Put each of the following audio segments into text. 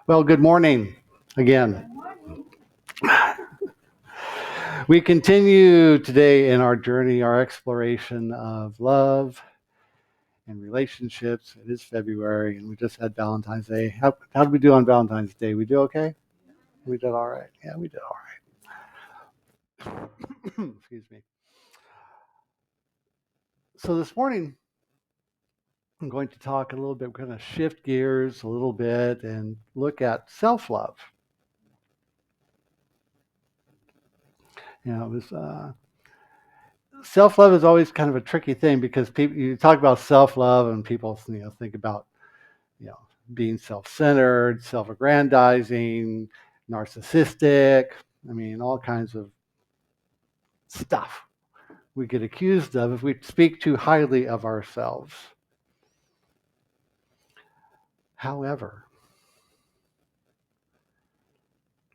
Well, good morning again. We continue today in our journey, our exploration of love and relationships. It is February, and we just had Valentine's Day. How did we do on Valentine's Day? We do okay? We did all right. Yeah, we did all right. Excuse me. So this morning, I'm going to talk a little bit, we're going to shift gears a little bit and look at self love. It was self love is always kind of a tricky thing because people you talk about self love and people think about you know being self centered, self aggrandizing, narcissistic. I mean, all kinds of stuff we get accused of if we speak too highly of ourselves. However,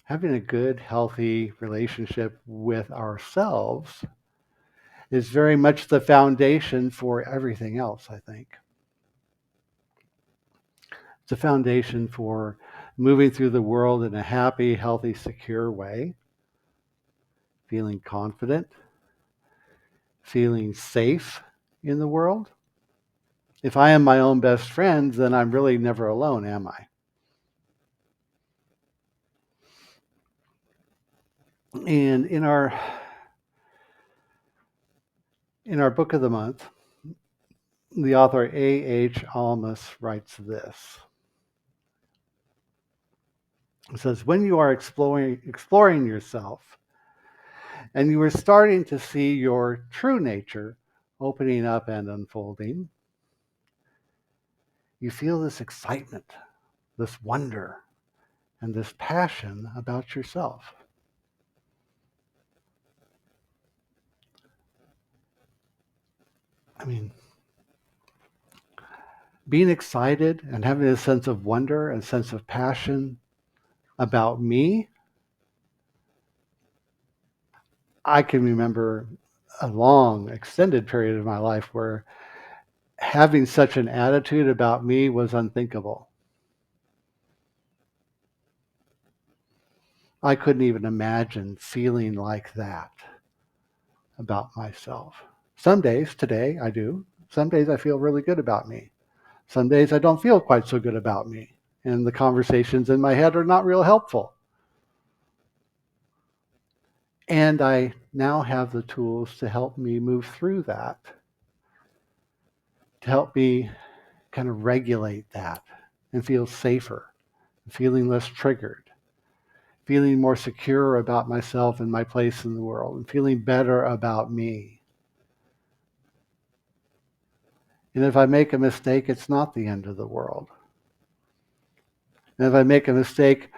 having a good, healthy relationship with ourselves is very much the foundation for everything else, I think. It's a foundation for moving through the world in a happy, healthy, secure way, feeling confident, feeling safe in the world. If I am my own best friend, then I'm really never alone, am I? And in our book of the month, the author A.H. Almas writes this. It says, when you are exploring yourself and you are starting to see your true nature opening up and unfolding, you feel this excitement, this wonder, and this passion about yourself. I mean, being excited and having a sense of wonder and sense of passion about me, I can remember a long, extended period of my life where having such an attitude about me was unthinkable. I couldn't even imagine feeling like that about myself. Some days, today, I do. Some days I feel really good about me. Some days I don't feel quite so good about me. And the conversations in my head are not real helpful. And I now have the tools to help me move through that, to help me kind of regulate that and feel safer, feeling less triggered, feeling more secure about myself and my place in the world, and feeling better about me. And if I make a mistake, it's not the end of the world. And if I make a mistake,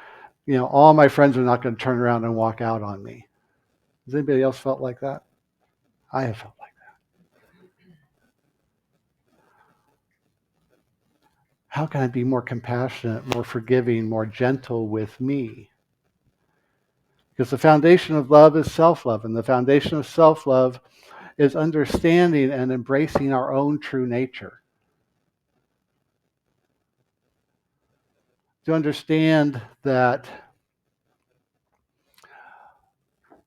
all my friends are not going to turn around and walk out on me. Has anybody else felt like that? I have felt like that. How can I be more compassionate, more forgiving, more gentle with me? Because the foundation of love is self-love, and the foundation of self-love is understanding and embracing our own true nature. To understand that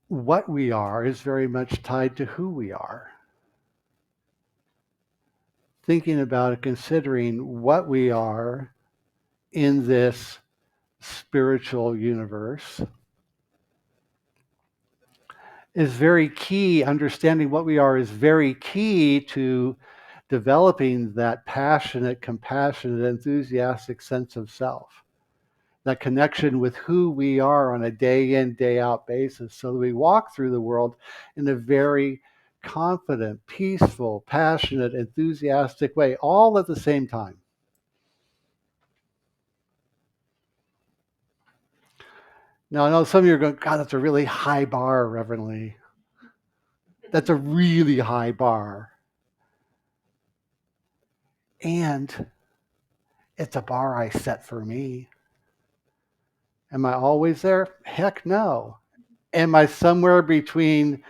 what we are is very much tied to who we are. Thinking about it, considering what we are in this spiritual universe is very key. Understanding what we are is very key to developing that passionate, compassionate, enthusiastic sense of self, that connection with who we are on a day in, day out basis, so that we walk through the world in a very confident, peaceful, passionate, enthusiastic way, all at the same time. Now, I know some of you are going, God, that's a really high bar, Reverend Lee. That's a really high bar. And it's a bar I set for me. Am I always there? Heck no. Am I somewhere between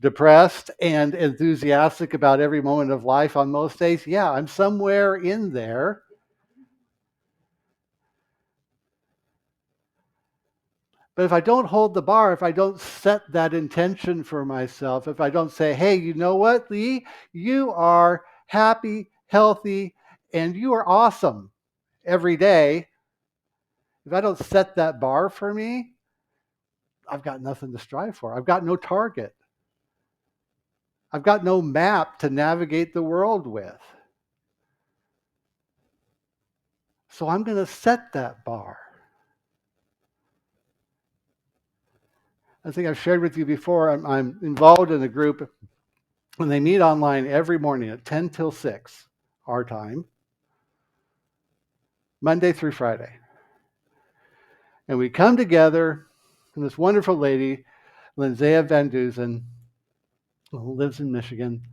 depressed and enthusiastic about every moment of life on most days? Yeah, I'm somewhere in there. But if I don't hold the bar, if I don't set that intention for myself, if I don't say, hey, you know what, Lee, you are happy, healthy, and you are awesome every day. If I don't set that bar for me, I've got nothing to strive for. I've got no target. I've got no map to navigate the world with. So I'm going to set that bar. I think I've shared with you before, I'm involved in a group, and they meet online every morning at 10 till 6, our time, Monday through Friday. And we come together, and this wonderful lady, Lindsaya Van Dusen, who lives in Michigan,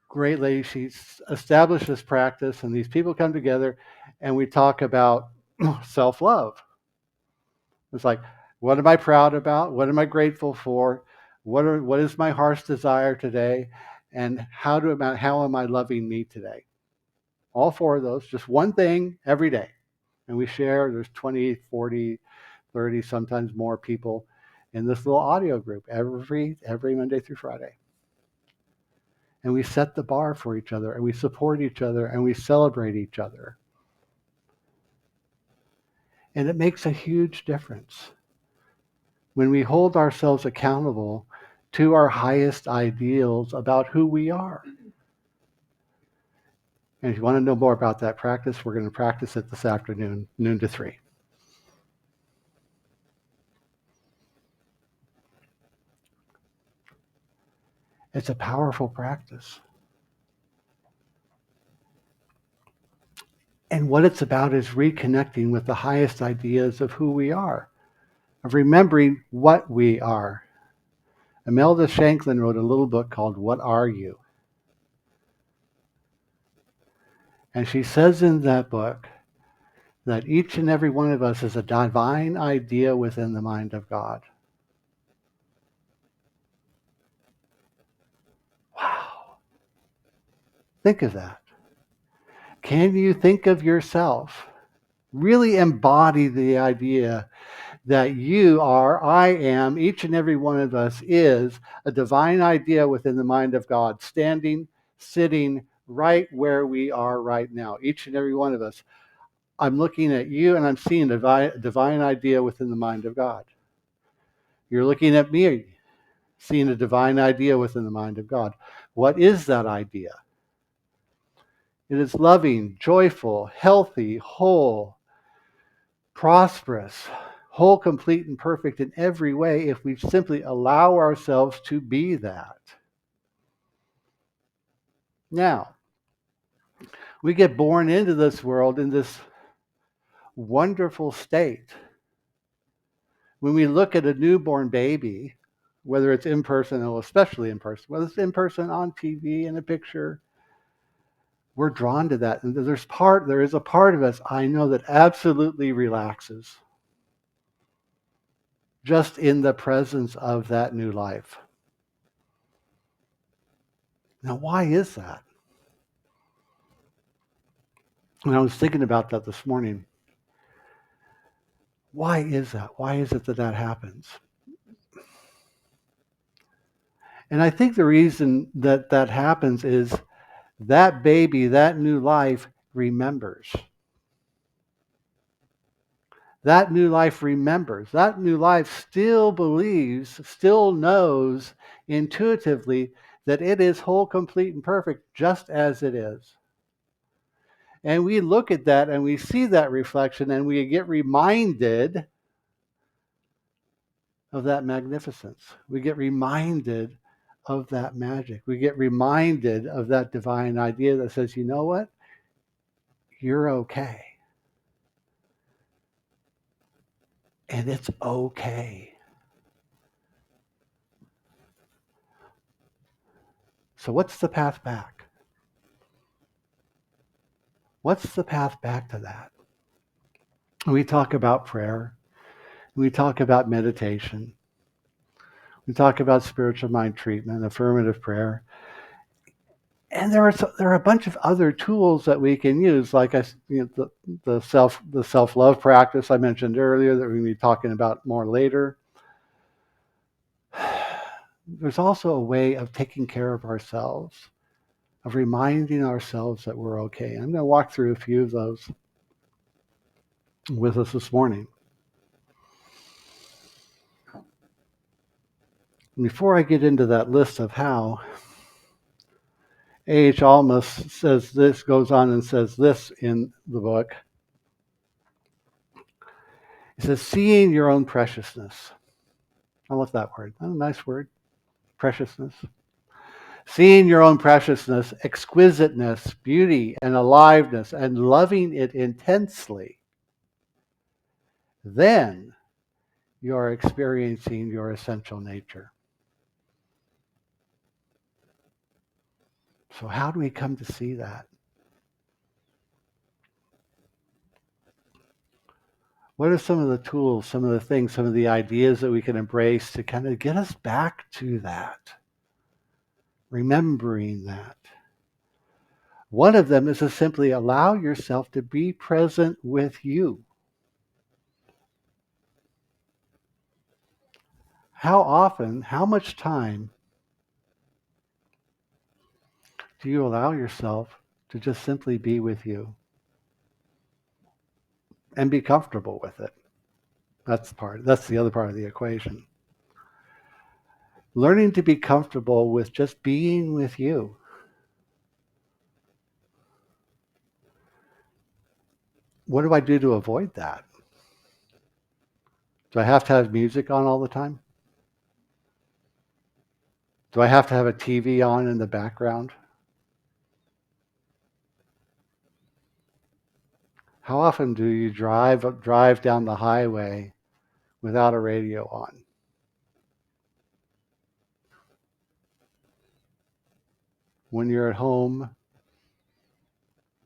great lady, she's established this practice, and these people come together, and we talk about self-love. It's like, what am I proud about? What am I grateful for? What is my heart's desire today? And how am I loving me today? All four of those, just one thing every day. And we share, there's 20, 40, 30, sometimes more people in this little audio group every Monday through Friday. And we set the bar for each other, and we support each other, and we celebrate each other. And it makes a huge difference when we hold ourselves accountable to our highest ideals about who we are. And if you want to know more about that practice, we're going to practice it this afternoon, noon to 3. It's a powerful practice. And what it's about is reconnecting with the highest ideas of who we are, of remembering what we are. Imelda Shanklin wrote a little book called What Are You? And she says in that book that each and every one of us is a divine idea within the mind of God. Wow. Think of that. Can you think of yourself? Really embody the idea that you are, I am, each and every one of us is a divine idea within the mind of God, standing, sitting right where we are right now, each and every one of us. I'm looking at you and I'm seeing a divine idea within the mind of God. You're looking at me, seeing a divine idea within the mind of God. What is that idea? It is loving, joyful, healthy, whole, prosperous, whole, complete, and perfect in every way if we simply allow ourselves to be that. Now, we get born into this world in this wonderful state. When we look at a newborn baby, whether it's in person or especially in person, whether it's in person, on TV, in a picture, we're drawn to that. And there is a part of us I know that absolutely relaxes just in the presence of that new life. Now, why is that? And I was thinking about that this morning. Why is that? Why is it that that happens? And I think the reason that that happens is that baby, that new life remembers. That new life remembers. That new life still believes, still knows intuitively that it is whole, complete, and perfect just as it is. And we look at that and we see that reflection and we get reminded of that magnificence. We get reminded of that magic. We get reminded of that divine idea that says, you know what? You're okay. And it's okay. So what's the path back? What's the path back to that? We talk about prayer. We talk about meditation. We talk about spiritual mind treatment, affirmative prayer. And there are a bunch of other tools that we can use, like the self-love practice I mentioned earlier that we're going to be talking about more later. There's also a way of taking care of ourselves, of reminding ourselves that we're okay. I'm going to walk through a few of those with us this morning. Before I get into that list of how, A.H. Almas says this, goes on and says this in the book. He says, seeing your own preciousness. I love that word. That's a nice word, preciousness. Seeing your own preciousness, exquisiteness, beauty, and aliveness, and loving it intensely, then you are experiencing your essential nature. So how do we come to see that? What are some of the tools, some of the things, some of the ideas that we can embrace to kind of get us back to that? Remembering that. One of them is to simply allow yourself to be present with you. How often, how much time do you allow yourself to just simply be with you and be comfortable with it? That's the other part of the equation. Learning to be comfortable with just being with you. What do I do to avoid that? Do I have to have music on all the time? Do I have to have a TV on in the background? How often do you drive down the highway without a radio on? When you're at home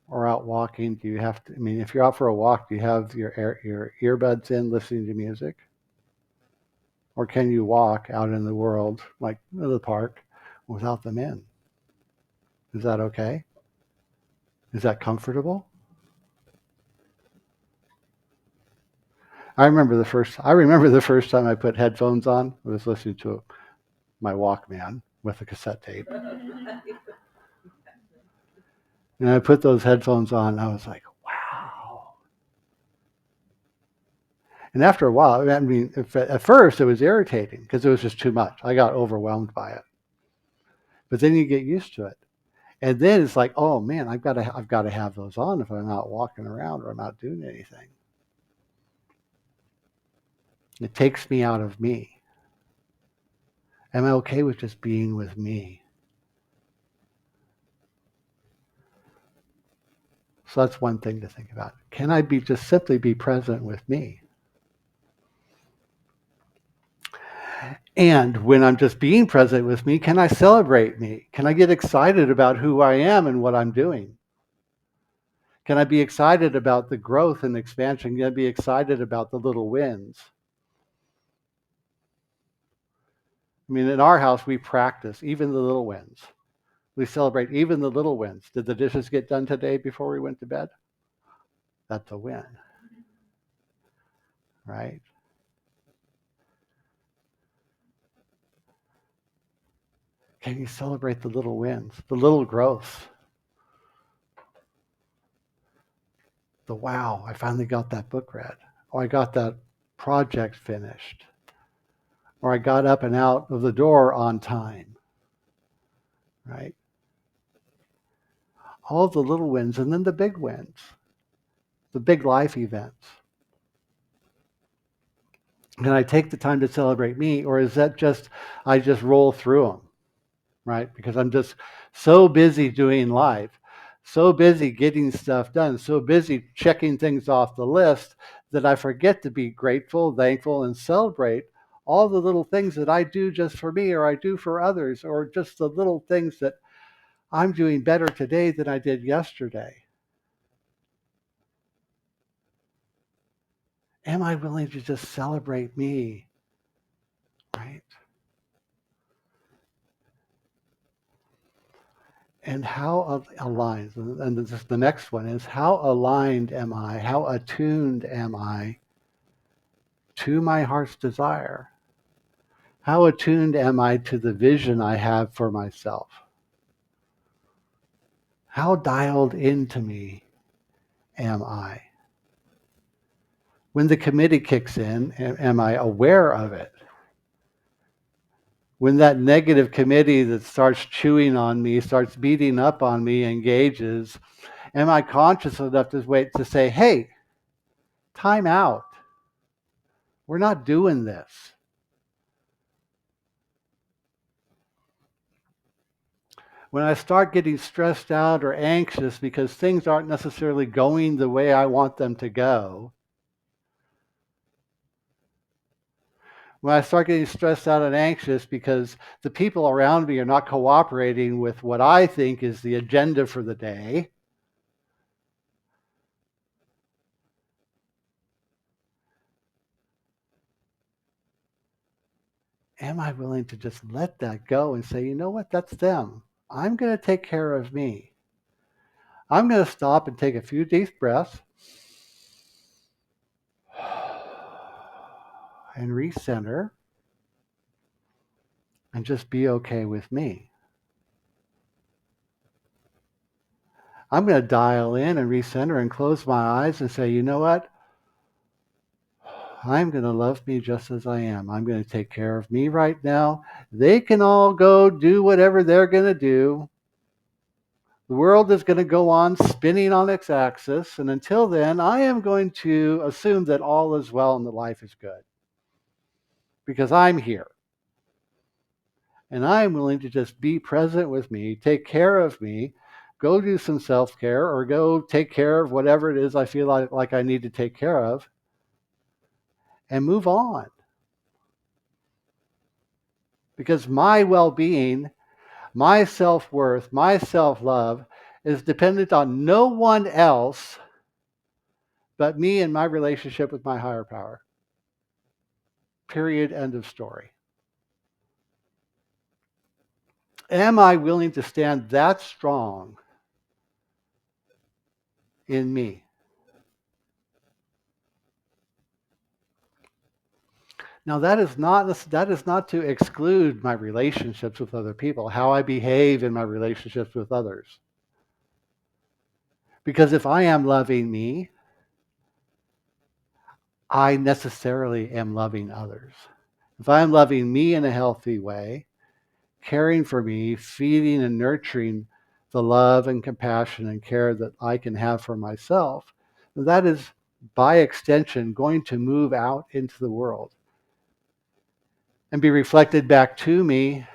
or out walking, do you have to, if you're out for a walk, do you have your earbuds in listening to music? Or can you walk out in the world, like the park, without them in? Is that okay? Is that comfortable? I remember the first time I put headphones on. I was listening to my Walkman with a cassette tape. And I put those headphones on, and I was like, wow. And after a while, at first it was irritating because it was just too much. I got overwhelmed by it. But then you get used to it. And then it's like, oh man, I've got to have those on if I'm not walking around or I'm not doing anything. It takes me out of me. Am I okay with just being with me? So that's one thing to think about. Can I just simply be present with me? And when I'm just being present with me, can I celebrate me? Can I get excited about who I am and what I'm doing? Can I be excited about the growth and expansion? Can I be excited about the little wins? In our house, we practice even the little wins. We celebrate even the little wins. Did the dishes get done today before we went to bed? That's a win, right? Can you celebrate the little wins, the little growth? The wow, I finally got that book read. Or I got that project finished. Or I got up and out of the door on time, right? All of the little wins and then the big wins, the big life events. Can I take the time to celebrate me, or is that just, I just roll through them, right? Because I'm just so busy doing life, so busy getting stuff done, so busy checking things off the list that I forget to be grateful, thankful, and celebrate all the little things that I do just for me, or I do for others, or just the little things that I'm doing better today than I did yesterday. Am I willing to just celebrate me, right? And how aligned, and the next one is, how aligned am I? How attuned am I to my heart's desire? How attuned am I to the vision I have for myself? How dialed into me am I? When the committee kicks in, am I aware of it? When that negative committee that starts chewing on me, starts beating up on me, engages, am I conscious enough to wait to say, hey, time out. We're not doing this. When I start getting stressed out or anxious because things aren't necessarily going the way I want them to go, when I start getting stressed out and anxious because the people around me are not cooperating with what I think is the agenda for the day, am I willing to just let that go and say, you know what, that's them. I'm going to take care of me. I'm going to stop and take a few deep breaths and recenter and just be okay with me. I'm going to dial in and recenter and close my eyes and say, you know what? I'm going to love me just as I am. I'm going to take care of me right now. They can all go do whatever they're going to do. The world is going to go on spinning on its axis. And until then, I am going to assume that all is well and that life is good because I'm here. And I'm willing to just be present with me, take care of me, go do some self-care or go take care of whatever it is I feel like I need to take care of and move on. Because my well-being, my self-worth, my self-love is dependent on no one else but me and my relationship with my higher power. Period. End of story. Am I willing to stand that strong in me? Now that is not to exclude my relationships with other people, how I behave in my relationships with others. Because if I am loving me, I necessarily am loving others. If I am loving me in a healthy way, caring for me, feeding and nurturing the love and compassion and care that I can have for myself, that is by extension going to move out into the world and be reflected back to me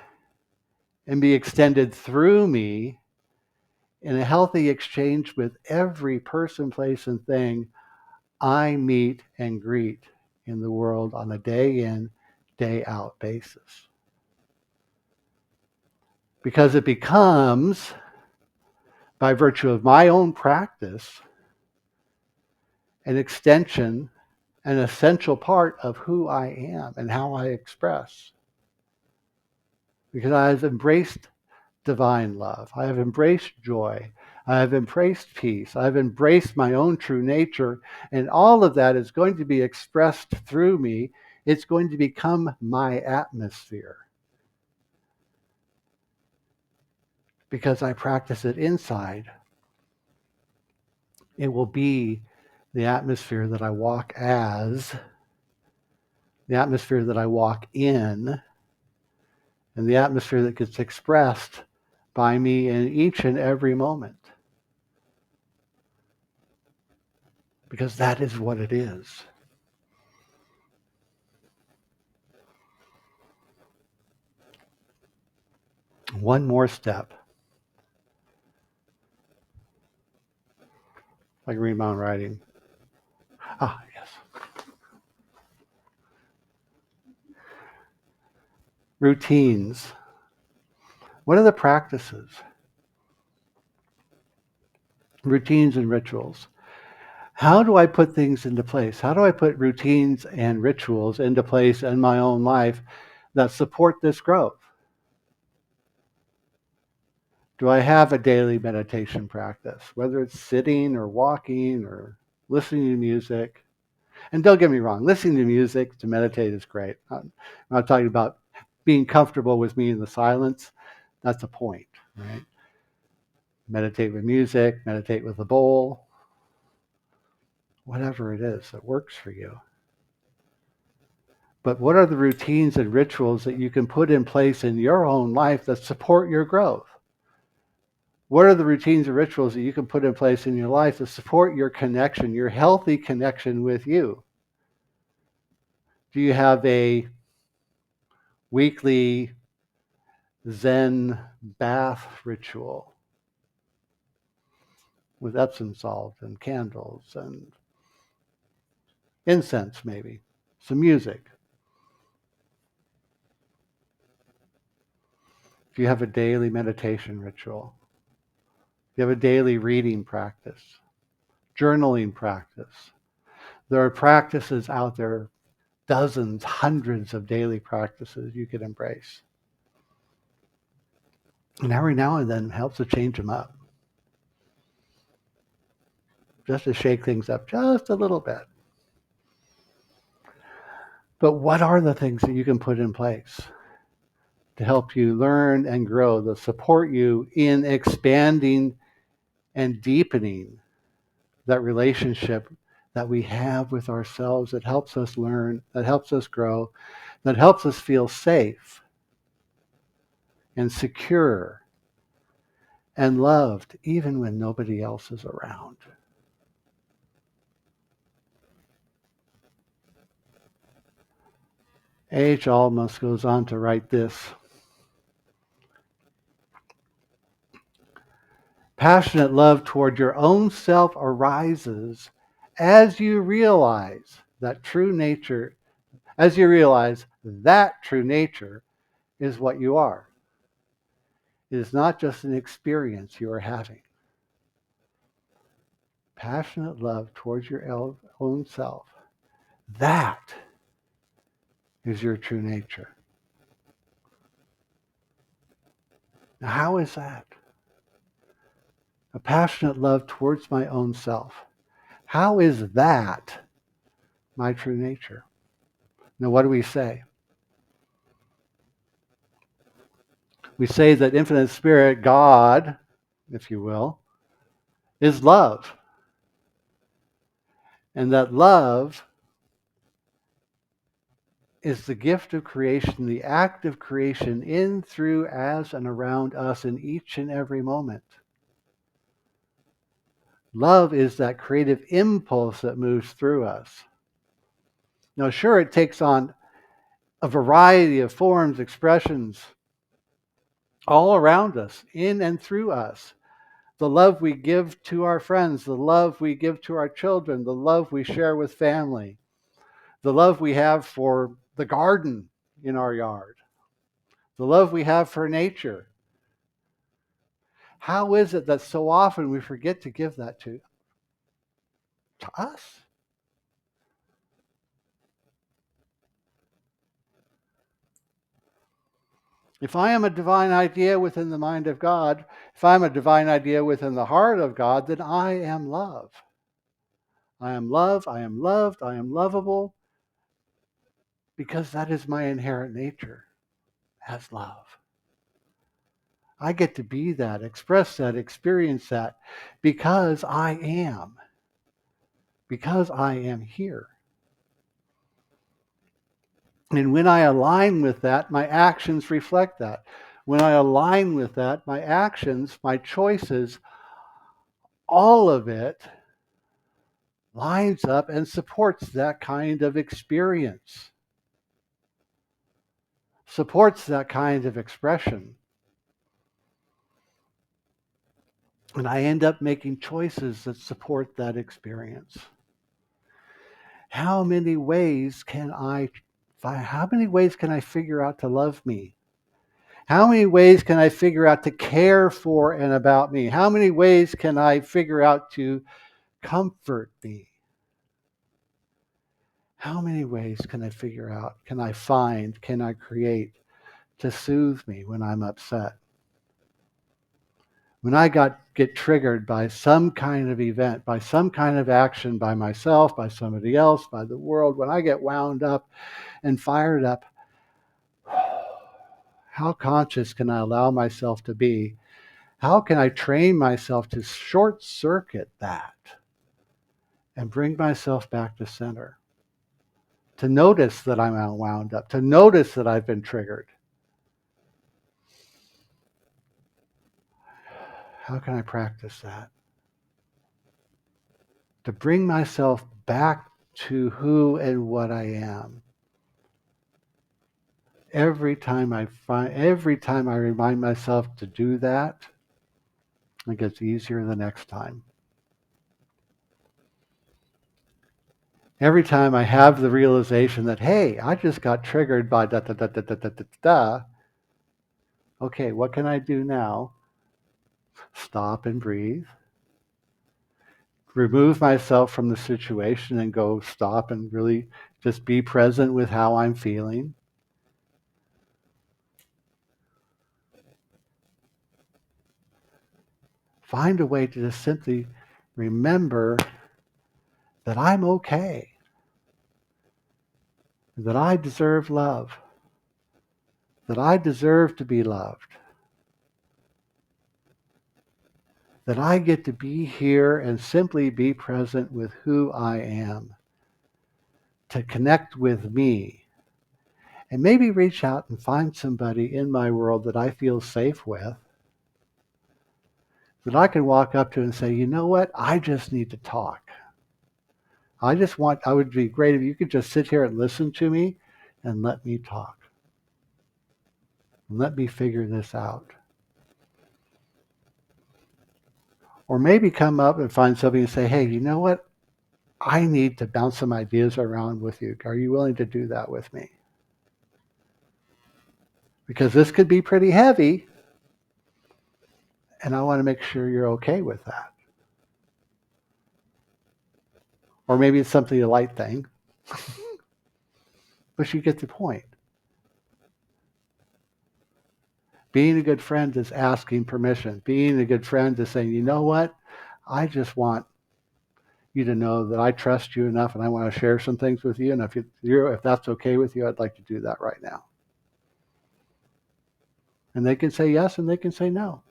and be extended through me in a healthy exchange with every person, place, and thing I meet and greet in the world on a day in, day out basis. Because it becomes, by virtue of my own practice, an extension, an essential part of who I am and how I express. Because I've embraced divine love. I have embraced joy. I have embraced peace. I've embraced my own true nature. And all of that is going to be expressed through me. It's going to become my atmosphere. Because I practice it inside, it will be the atmosphere that I walk as, the atmosphere that I walk in, and the atmosphere that gets expressed by me in each and every moment. Because that is what it is. One more step. I can read my own writing. Ah, yes. Routines. What are the practices? Routines and rituals. How do I put things into place? How do I put routines and rituals into place in my own life that support this growth? Do I have a daily meditation practice, whether it's sitting or walking or listening to music? And don't get me wrong, listening to music to meditate is great. I'm not talking about being comfortable with me in the silence. That's the point, right? Meditate with music, meditate with a bowl, whatever it is that works for you. But what are the routines and rituals that you can put in place in your own life that support your growth? What are the routines and rituals that you can put in place in your life that support your connection, your healthy connection with you? Do you have a weekly Zen bath ritual with Epsom salt and candles and incense, maybe some music? Do you have a daily meditation ritual? Do you have a daily reading practice, journaling practice? There are practices out there, dozens, hundreds of daily practices you could embrace. And every now and then it helps to change them up, just to shake things up just a little bit. But what are the things that you can put in place to help you learn and grow, that support you in expanding and deepening that relationship that we have with ourselves, that helps us learn, that helps us grow, that helps us feel safe and secure and loved, even when nobody else is around? A.H. Almus goes on to write this: passionate love toward your own self arises as you realize that true nature, as you realize that true nature is what you are. It is not just an experience you are having. Passionate love towards your own self, that is your true nature. Now, how is that? A passionate love towards my own self. How is that my true nature? Now, what do we say? We say that infinite spirit, God, if you will, is love. And that love is the gift of creation, the act of creation in, through, as, and around us in each and every moment. Love is that creative impulse that moves through us. Now, sure, it takes on a variety of forms, expressions all around us, in and through us. The love we give to our friends, the love we give to our children, the love we share with family, the love we have for the garden in our yard, the love we have for nature. How is it that so often we forget to give that to us? If I am a divine idea within the mind of God, if I'm a divine idea within the heart of God, then I am love. I am love, I am loved, I am lovable, because that is my inherent nature as love. I get to be that, express that, experience that, because I am here. And when I align with that, my actions reflect that. When I align with that, my actions, my choices, all of it lines up and supports that kind of experience, supports that kind of expression. And I end up making choices that support that experience. How many ways can I figure out to love me? How many ways can I figure out to care for and about me? How many ways can I figure out to comfort me? How many ways can I figure out, can I find, can I create to soothe me when I'm upset? When I get triggered by some kind of event, by some kind of action, by myself, by somebody else, by the world, when I get wound up and fired up, how conscious can I allow myself to be? How can I train myself to short circuit that and bring myself back to center? To notice that I'm wound up, to notice that I've been triggered. How can I practice that? To bring myself back to who and what I am. Every time I remind myself to do that, it gets easier the next time. Every time I have the realization that, hey, I just got triggered by da da da da da da da da. Okay, what can I do now? Stop and breathe. Remove myself from the situation and go stop and really just be present with how I'm feeling. Find a way to just simply remember that I'm okay, that I deserve love, that I deserve to be loved, that I get to be here and simply be present with who I am, to connect with me, and maybe reach out and find somebody in my world that I feel safe with, that I can walk up to and say, you know what, I just need to talk. I would be great if you could just sit here and listen to me and let me talk. And let me figure this out. Or maybe come up and find somebody and say, hey, you know what? I need to bounce some ideas around with you. Are you willing to do that with me? Because this could be pretty heavy, and I want to make sure you're okay with that. Or maybe it's something a light thing, but you get the point. Being a good friend is asking permission. Being a good friend is saying, you know what? I just want you to know that I trust you enough and I want to share some things with you. And if that's okay with you, I'd like to do that right now. And they can say yes and they can say no.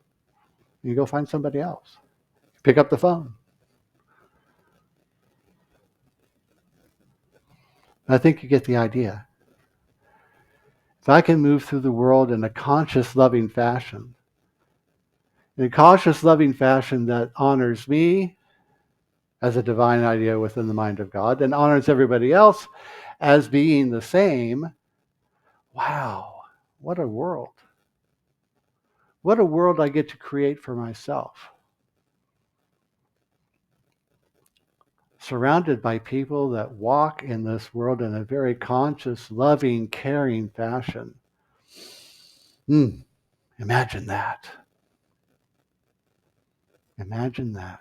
You go find somebody else. Pick up the phone. I think you get the idea. If I can move through the world in a conscious, loving fashion, in a conscious, loving fashion that honors me as a divine idea within the mind of God and honors everybody else as being the same, wow, what a world. What a world I get to create for myself. Surrounded by people that walk in this world in a very conscious, loving, caring fashion. Imagine that. Imagine that.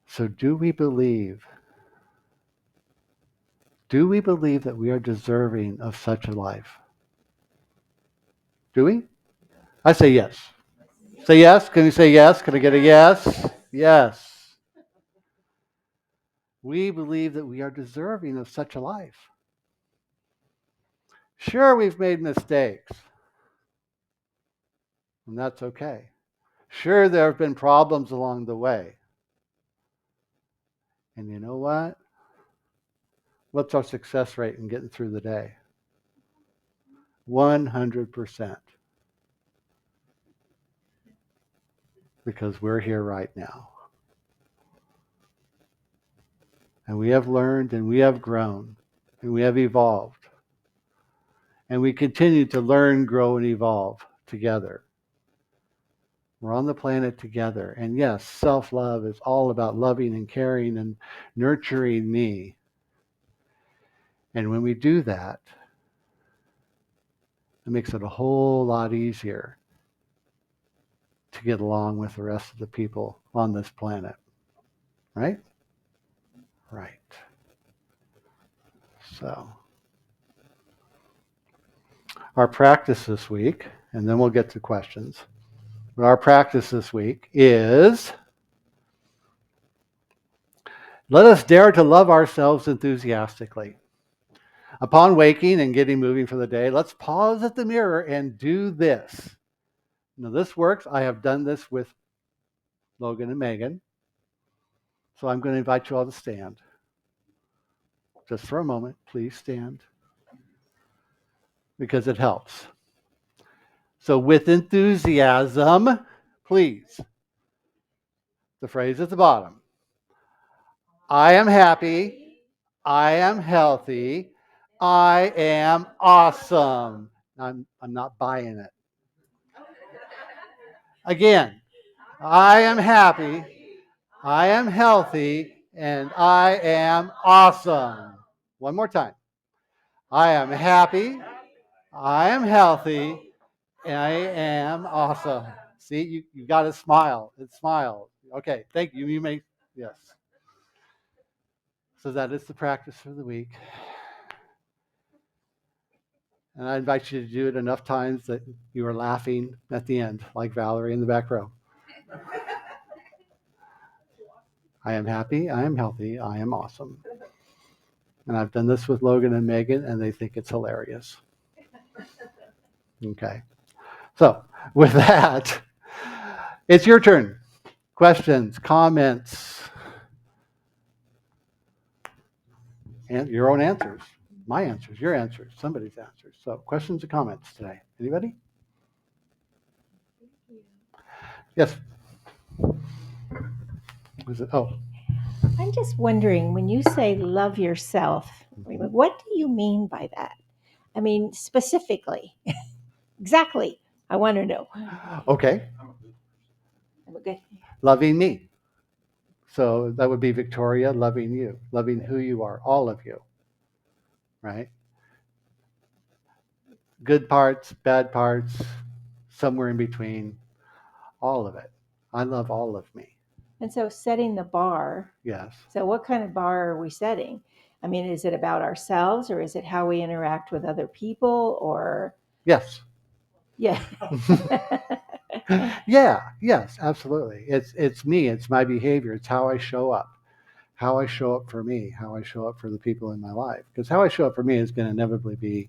So do we believe that we are deserving of such a life? Do we? I say yes. Say yes. Can you say yes? Can I get a yes? Yes. We believe that we are deserving of such a life. Sure, we've made mistakes, and that's okay. Sure, there have been problems along the way. And you know what? What's our success rate in getting through the day? 100%. Because we're here right now. And we have learned and we have grown and we have evolved. And we continue to learn, grow, and evolve together. We're on the planet together. And yes, self-love is all about loving and caring and nurturing me. And when we do that, it makes it a whole lot easier to get along with the rest of the people on this planet. Right? Right. So, our practice this week, and then we'll get to questions. But our practice this week is let us dare to love ourselves enthusiastically. Upon waking and getting moving for the day, let's pause at the mirror and do this. Now, this works. I have done this with Logan and Megan. So I'm going to invite you all to stand. Just for a moment, please stand. Because it helps. So with enthusiasm, please. The phrase at the bottom. I am happy. I am healthy. I am awesome. I'm not buying it. Again, I am happy. I am healthy. And I am awesome. One more time. I am happy. I am healthy. I am awesome. See, you got to smile. It smiles. Okay, thank you. You may, yes. So that is the practice for the week. And I invite you to do it enough times that you are laughing at the end, like Valerie in the back row. I am happy. I am healthy. I am awesome. And I've done this with Logan and Megan, and they think it's hilarious. Okay. So with that, it's your turn. Questions, comments, and your own answers. My answers, your answers, somebody's answers. So questions or comments today? Anybody? Yes. Was it? Oh. I'm just wondering, when you say love yourself, what do you mean by that? I mean, specifically. Exactly. I want to know. Okay. Okay. Loving me. So that would be Victoria loving you, loving who you are, all of you. Right? Good parts, bad parts, somewhere in between, all of it. I love all of me. And so setting the bar. Yes. So what kind of bar are we setting? I mean, is it about ourselves, or is it how we interact with other people, or? Yes. Yeah. Yeah, yes, absolutely. It's me, it's my behavior, it's how I show up. How I show up for me, how I show up for the people in my life. Because how I show up for me is going to inevitably be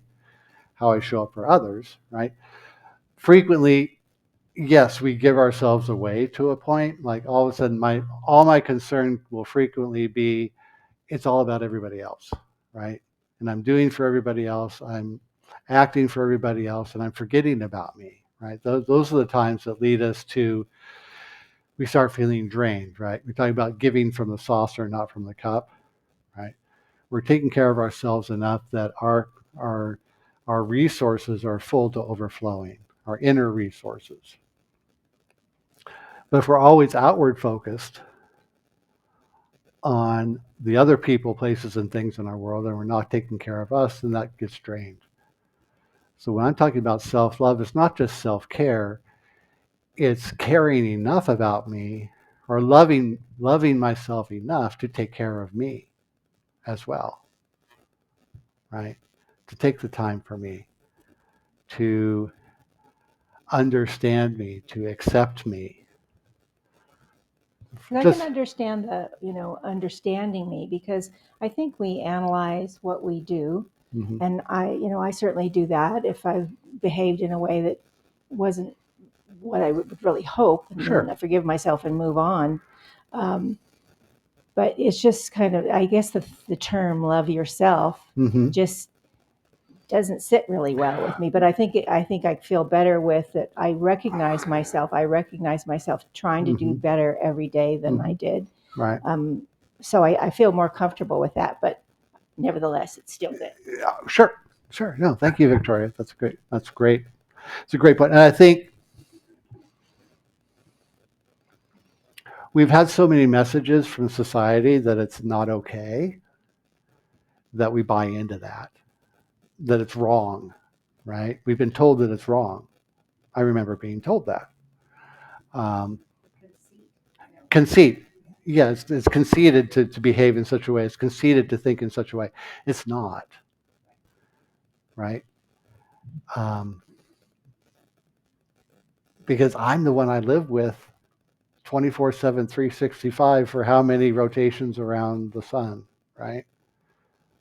how I show up for others, right? Frequently, yes, we give ourselves away to a point. Like all of a sudden, all my concern will frequently be, it's all about everybody else, right? And I'm doing for everybody else. I'm acting for everybody else, and I'm forgetting about me, right? Those are the times that lead us to, we start feeling drained, right? We're talking about giving from the saucer, not from the cup, right? We're taking care of ourselves enough that our resources are full to overflowing, our inner resources. But if we're always outward focused on the other people, places, and things in our world, and we're not taking care of us, then that gets drained. So when I'm talking about self-love, it's not just self-care, it's caring enough about me, or loving myself enough to take care of me as well, right? To take the time for me, to understand me, to accept me. And I can understand understanding me, because I think we analyze what we do. Mm-hmm. And I certainly do that if I've behaved in a way that wasn't what I would really hope. And sure. Then I forgive myself and move on. But it's just kind of, I guess the term love yourself mm-hmm. just doesn't sit really well with me. But I think I feel better with it. I recognize myself trying to mm-hmm. do better every day than mm-hmm. I did. Right. So I feel more comfortable with that. But nevertheless, it's still good. Sure. No, thank you, Victoria. That's great. It's a great point. And I think we've had so many messages from society that it's not okay, that we buy into that it's wrong, right? We've been told that it's wrong. I remember being told that. Conceit. Yeah, it's conceited to behave in such a way. It's conceited to think in such a way. It's not. right? Because I'm the one I live with 24/7, 365 for how many rotations around the sun, right?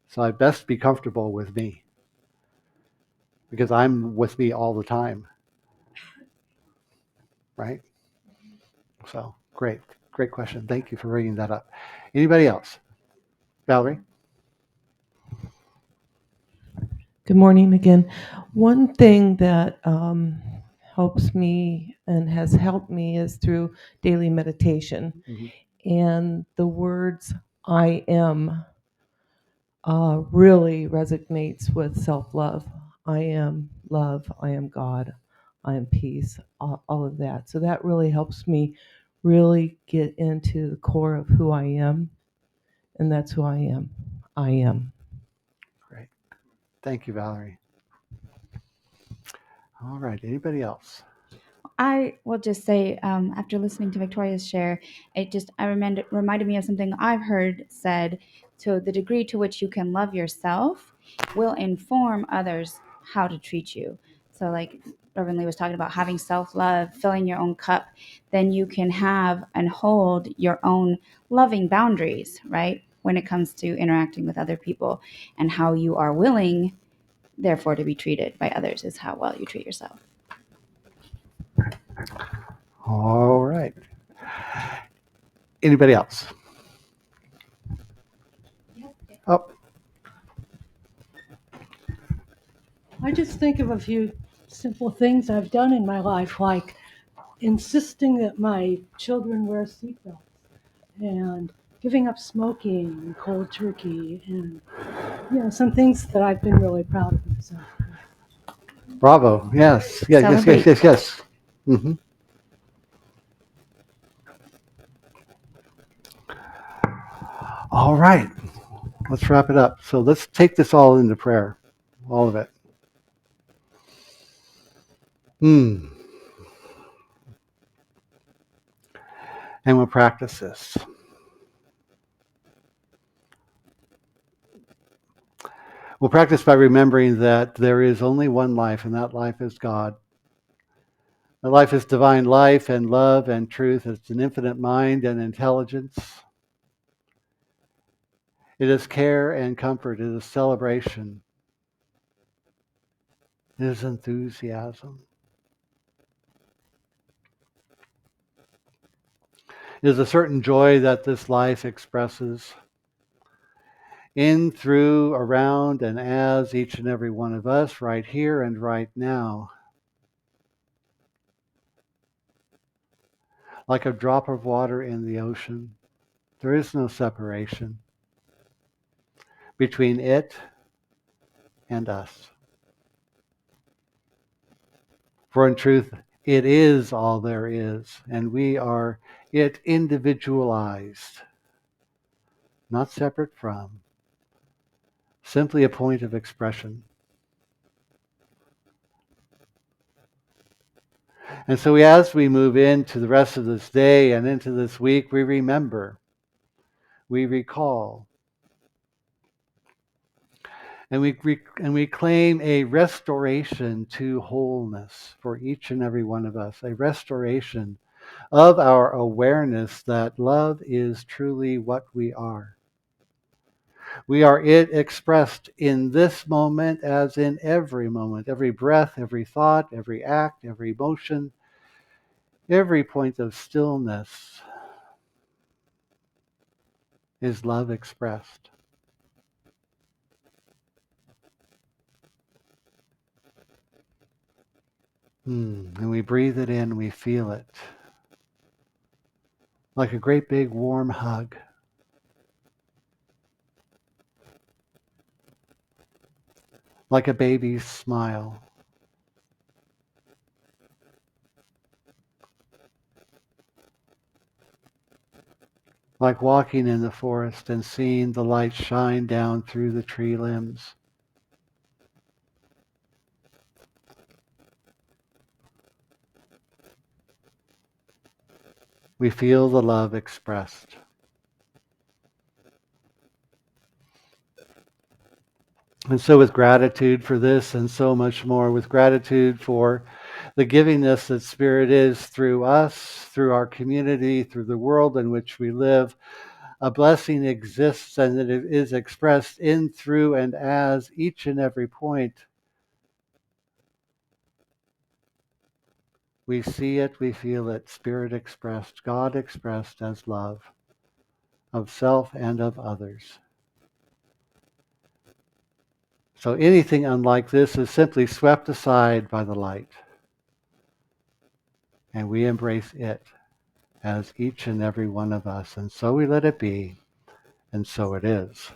So I best be comfortable with me because I'm with me all the time, right? So great question. Thank you for bringing that up. Anybody else? Valerie? Good morning again. One thing that helps me and has helped me is through daily meditation. Mm-hmm. And the words I am really resonates with self-love. I am love, I am God, I am peace, all of that. So that really helps me really get into the core of who I am. And that's who I am. I am. Great. Thank you, Valerie. All right. Anybody else? I will just say, after listening to Victoria's share, reminded me of something I've heard said. To the degree to which you can love yourself, will inform others how to treat you. So, like Reverend Lee was talking about, having self-love, filling your own cup, then you can have and hold your own loving boundaries, right? When it comes to interacting with other people, and how you are willing, therefore, to be treated by others is how well you treat yourself. All right. Anybody else? Oh, I just think of a few simple things I've done in my life, like insisting that my children wear seatbelts and giving up smoking and cold turkey and some things that I've been really proud of myself. bravo. Yes. Yes. Yes. Yes. Celebrate. Yes. Yes. Mm-hmm. All right. Let's wrap it up. So let's take this all into prayer, all of it. And we'll practice this. We'll practice by remembering that there is only one life, and that life is God. That life is divine life and love and truth. It's an infinite mind and intelligence. It is care and comfort. It is celebration. It is enthusiasm. It is a certain joy that this life expresses in, through, around, and as each and every one of us right here and right now. Like a drop of water in the ocean, there is no separation between it and us. For in truth, it is all there is, and we are it individualized, not separate from, simply a point of expression. And so as we move into the rest of this day and into this week, we remember, we recall, and we claim a restoration to wholeness for each and every one of us, a restoration of our awareness that love is truly what we are. We are it expressed in this moment as in every moment, every breath, every thought, every act, every emotion, every point of stillness is love expressed. And we breathe it in, we feel it like a great big warm hug. Like a baby's smile. Like walking in the forest and seeing the light shine down through the tree limbs. We feel the love expressed. And so with gratitude for this and so much more, with gratitude for the givingness that Spirit is through us, through our community, through the world in which we live, a blessing exists and that it is expressed in, through, and as each and every point. We see it, we feel it, Spirit expressed, God expressed as love of self and of others. So anything unlike this is simply swept aside by the light. And we embrace it as each and every one of us. And so we let it be, and so it is.